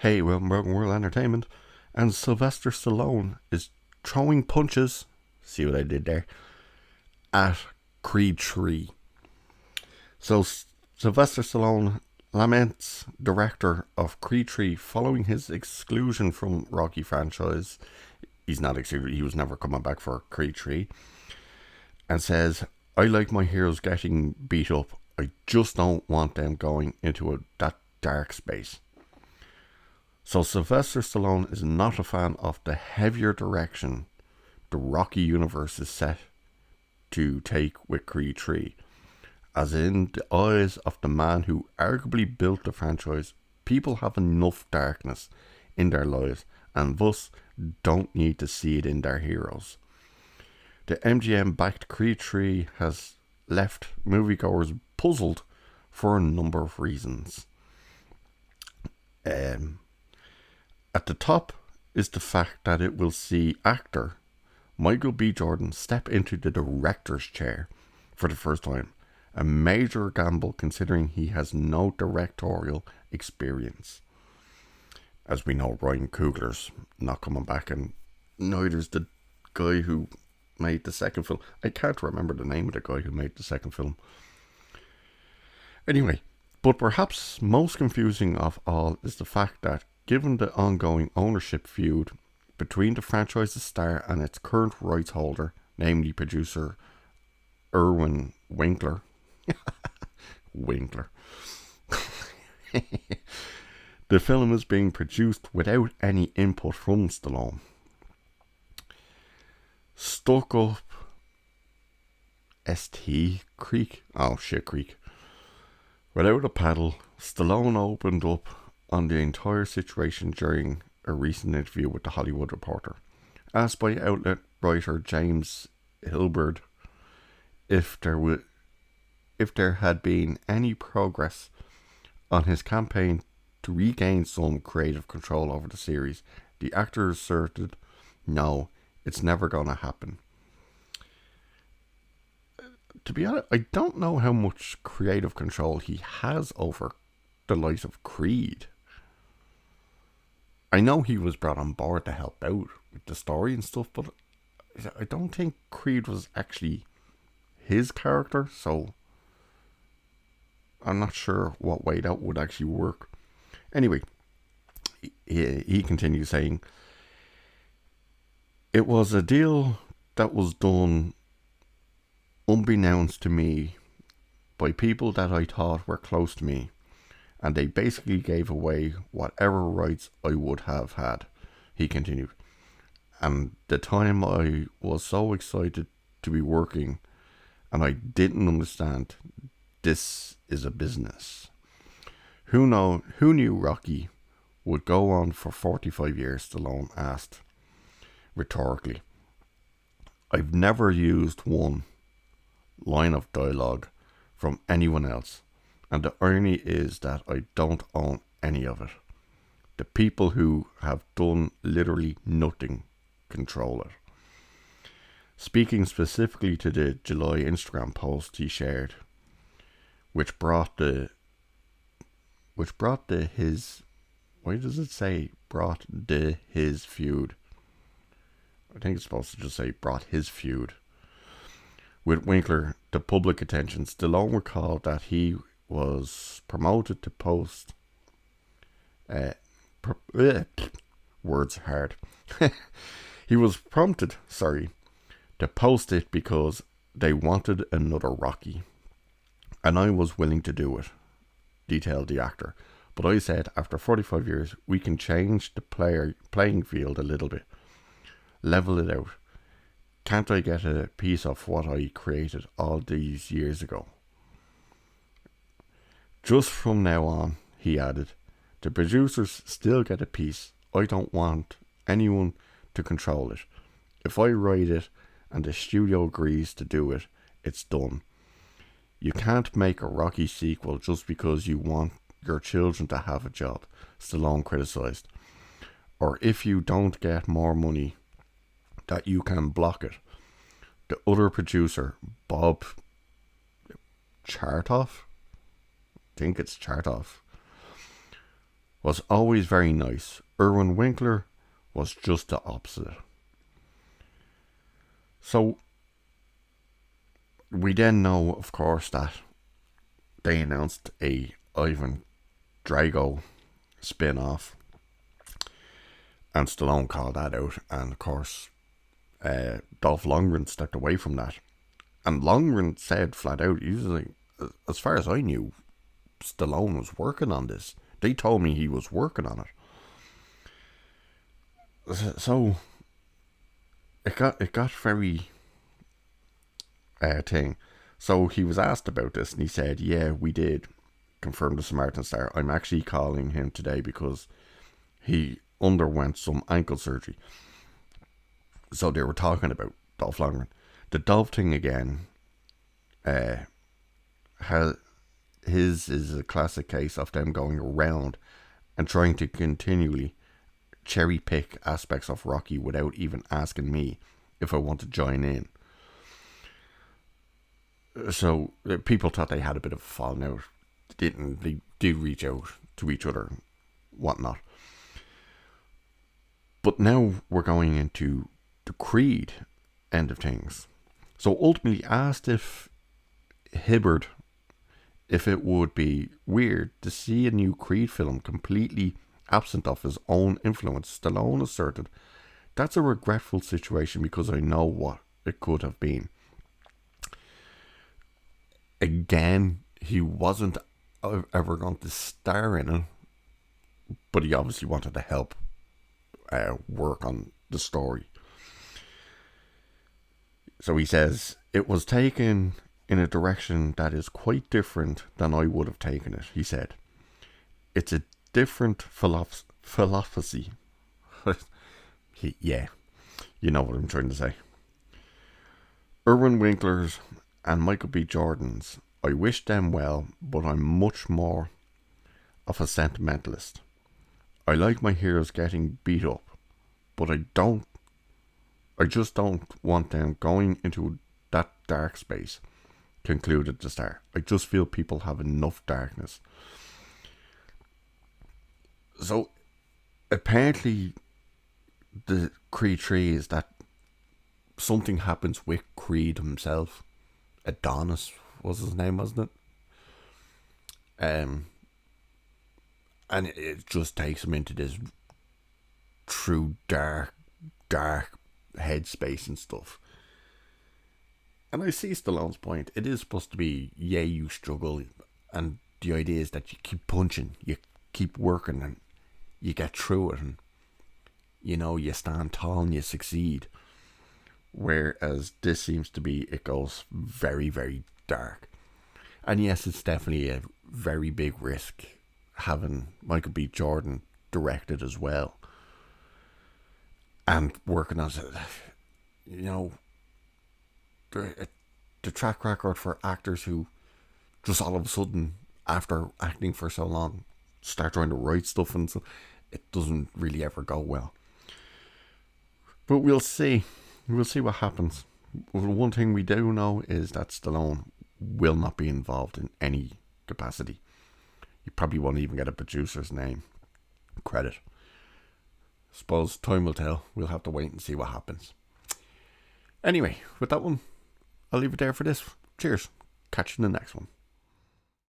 Hey, welcome back to World Entertainment. And Sylvester Stallone is throwing punches, see what I did there, at Creed 3. So, Sylvester Stallone laments director of Creed 3 following his exclusion from Rocky franchise. He's not excluded, he was never coming back for Creed 3. And says, I like my heroes getting beat up. I just don't want them going into that dark space. So Sylvester Stallone is not a fan of the heavier direction the Rocky universe is set to take with Creed 3. As in the eyes of the man who arguably built the franchise, people have enough darkness in their lives and thus don't need to see it in their heroes. The MGM-backed Creed 3 has left moviegoers puzzled for a number of reasons. At the top is the fact that it will see actor Michael B. Jordan step into the director's chair for the first time, a major gamble considering he has no directorial experience. As we know, Ryan Coogler's not coming back, and neither's the guy who made the second film. I can't remember the name of the guy who made the second film. Anyway, but perhaps most confusing of all is the fact that given the ongoing ownership feud between the franchise's star and its current rights holder, namely producer Irwin Winkler, Winkler, the film is being produced without any input from Stallone. Stuck up St. Creek, oh shit Creek. Without a paddle, Stallone opened up on the entire situation during a recent interview with The Hollywood Reporter. Asked by outlet writer James Hilbert if there had been any progress on his campaign to regain some creative control over the series, the actor asserted, no, it's never gonna happen. To be honest, I don't know how much creative control he has over the likes of Creed. I know he was brought on board to help out with the story and stuff, but I don't think Creed was actually his character, so I'm not sure what way that would actually work. Anyway, he continues saying, it was a deal that was done unbeknownst to me by people that I thought were close to me, and they basically gave away whatever rights I would have had, he continued. And the time I was so excited to be working, and I didn't understand this is a business. Who knew Rocky would go on for 45 years, Stallone asked, rhetorically. I've never used one line of dialogue from anyone else, and the irony is that I don't own any of it. The people who have done literally nothing control it. Speaking specifically to the July Instagram post he shared, which brought the his, why does it say brought the his feud? I think it's supposed to just say brought his feud with Winkler to public attention. Stallone recalled that he was promoted to post words hard. He was prompted, to post it because they wanted another Rocky, and I was willing to do it, detailed the actor. But I said, after 45 years, we can change the playing field a little bit, level it out. Can't I get a piece of what I created all these years ago? Just from now on, he added, the producers still get a piece. I don't want anyone to control it. If I write it and the studio agrees to do it, it's done. You can't make a Rocky sequel just because you want your children to have a job, Stallone criticised. Or if you don't get more money, that you can block it. The other producer, Bob Chartoff, I think it's Chartoff, was always very nice. Irwin Winkler was just the opposite. So we then know, of course, that they announced a Ivan Drago spin-off, and Stallone called that out, and of course Dolph Lundgren stepped away from that. And Lundgren said flat out, he was like, as far as I knew, Stallone was working on this. They told me he was working on it. So it got very thing. So he was asked about this, and he said, "Yeah, we did confirm the Samaritan Star. I'm actually calling him today because he underwent some ankle surgery." So they were talking about Dolph Lundgren. The Dolph thing again, his is a classic case of them going around and trying to continually cherry pick aspects of Rocky without even asking me if I want to join in. So people thought they had a bit of a falling out. They did reach out to each other, whatnot. But now we're going into the Creed end of things. So ultimately asked if Hibbard, if it would be weird to see a new Creed film completely absent of his own influence, Stallone asserted, "That's a regretful situation because I know what it could have been." Again, he wasn't ever going to star in it, but he obviously wanted to help work on the story. So he says, "It was taken in a direction that is quite different than I would have taken it," he said. "It's a different philosophy." Yeah, you know what I'm trying to say. Irwin Winkler's and Michael B. Jordan's, I wish them well, but I'm much more of a sentimentalist. I like my heroes getting beat up, but I just don't want them going into that dark space, concluded the star. I just feel people have enough darkness. So apparently the Creed 3 is that something happens with Creed himself. Adonis was his name, wasn't it? And it just takes him into this true dark headspace and stuff. And I see Stallone's point. It is supposed to be, yeah, you struggle, and the idea is that you keep punching, you keep working, and you get through it, and you stand tall and you succeed. Whereas this seems to be, it goes very, very dark. And yes, it's definitely a very big risk having Michael B. Jordan directed as well, and working on it. The track record for actors who just all of a sudden, after acting for so long, start trying to write stuff, and so it doesn't really ever go well. But we'll see. We'll see what happens. One thing we do know is that Stallone will not be involved in any capacity. He probably won't even get a producer's name credit. Suppose time will tell. We'll have to wait and see what happens. Anyway, with that one, I'll leave it there for this. Cheers. Catch you in the next one.